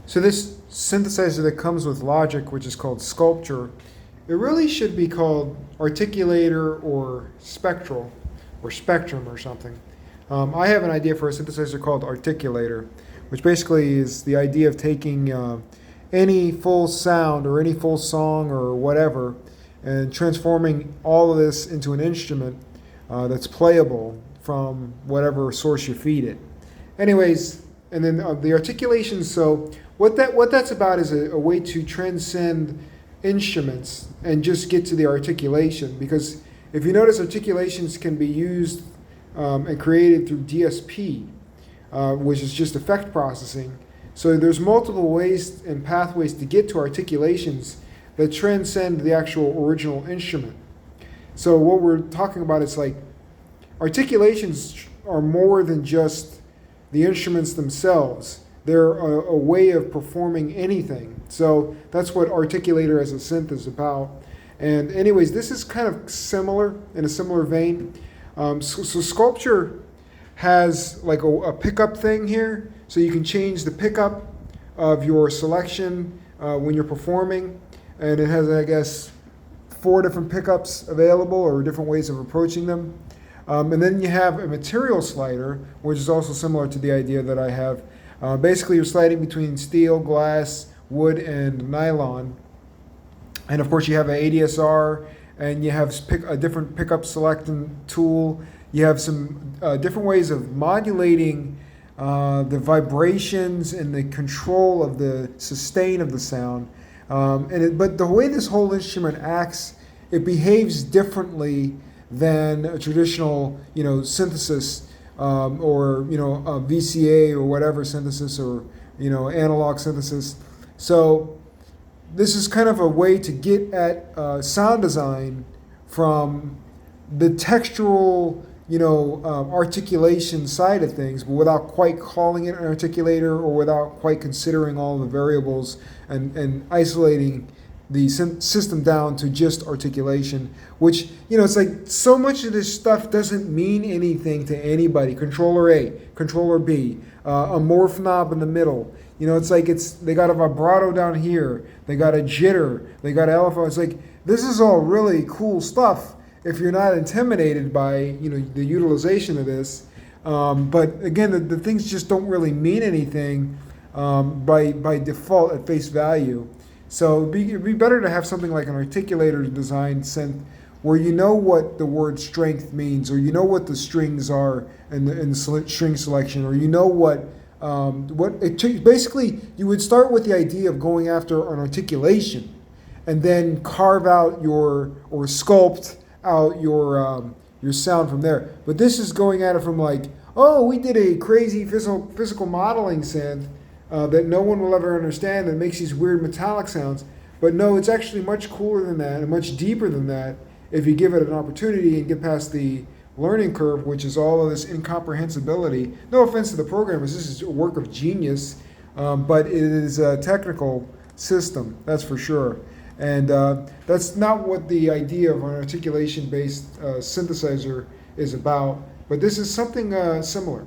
So this synthesizer that comes with Logic, which is called Sculpture, it really should be called Articulator or Spectral or Spectrum or something. I have an idea for a synthesizer called Articulator, which basically is the idea of taking any full sound or any full song or whatever and transforming all of this into an instrument that's playable from whatever source you feed it. Anyways, and then the articulation. So what that's about is a way to transcend instruments and just get to the articulation. Because if you notice, articulations can be used and created through DSP, which is just effect processing. So there's multiple ways and pathways to get to articulations that transcend the actual original instrument. So what we're talking about is like articulations are more than just the instruments themselves. They're a way of performing anything. So that's what Articulator as a synth is about. And anyways, this is kind of similar, in a similar vein. So Sculpture has like a pickup thing here. So you can change the pickup of your selection when you're performing. And it has, I guess, 4 different pickups available or different ways of approaching them. And then you have a material slider, which is also similar to the idea that I have. Basically, you're sliding between steel, glass, wood, and nylon. And of course, you have an ADSR, and you have a different pickup selecting tool. You have some different ways of modulating the vibrations and the control of the sustain of the sound. But the way this whole instrument acts, it behaves differently than a traditional, synthesis or VCA or whatever synthesis or analog synthesis. So this is kind of a way to get at sound design from the textural, articulation side of things, but without quite calling it an articulator or without quite considering all the variables and isolating the system down to just articulation, which, it's like so much of this stuff doesn't mean anything to anybody. Controller A, controller B, a morph knob in the middle. It's like they got a vibrato down here, they got a jitter, they got an LFO. It's like, this is all really cool stuff if you're not intimidated by, the utilization of this. But again, the things just don't really mean anything by default at face value. So it'd be better to have something like an articulator designed synth where you know what the word strength means, or you know what the strings are in the string selection, or you know what basically you would start with the idea of going after an articulation and then carve out or sculpt out your sound from there. But this is going at it from like, oh, we did a crazy physical modeling synth that no one will ever understand that makes these weird metallic sounds. But no, it's actually much cooler than that and much deeper than that if you give it an opportunity and get past the learning curve, which is all of this incomprehensibility. No offense to the programmers, this is a work of genius, but it is a technical system, that's for sure. And that's not what the idea of an articulation-based synthesizer is about, but this is something similar.